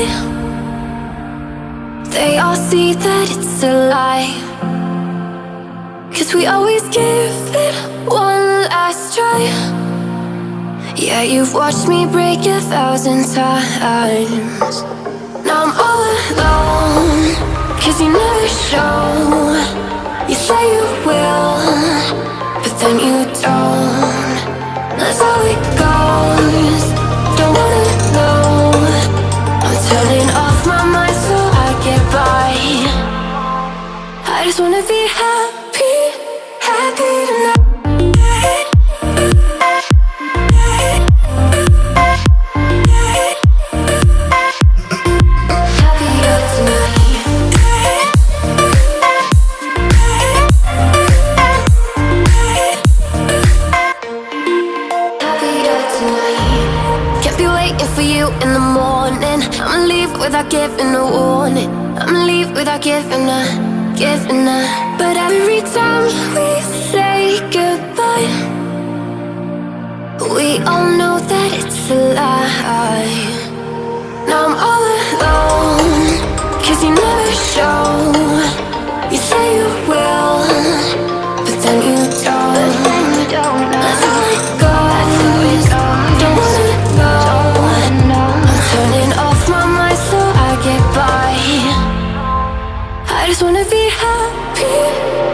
fight. They all see that it's a lie, 'cause we always give it one last try. Yeah, you've watched me break 1,000 times. Now I'm all alone, 'cause you never show. You say you will, but then you don't. That's how it goes. Don't wanna know. I'm turning off my mind so I get by. I just wanna be happy, happy tonight. For you in the morning, I'ma leave without giving a warning. I'ma leave without giving a. But every time we say goodbye, we all know that it's a lie. Now I'm all alone, 'cause you never show. You say you will, but then you don't. That's how it goes. Don't wanna know. Turning off my mind so I get by. I just wanna be happy.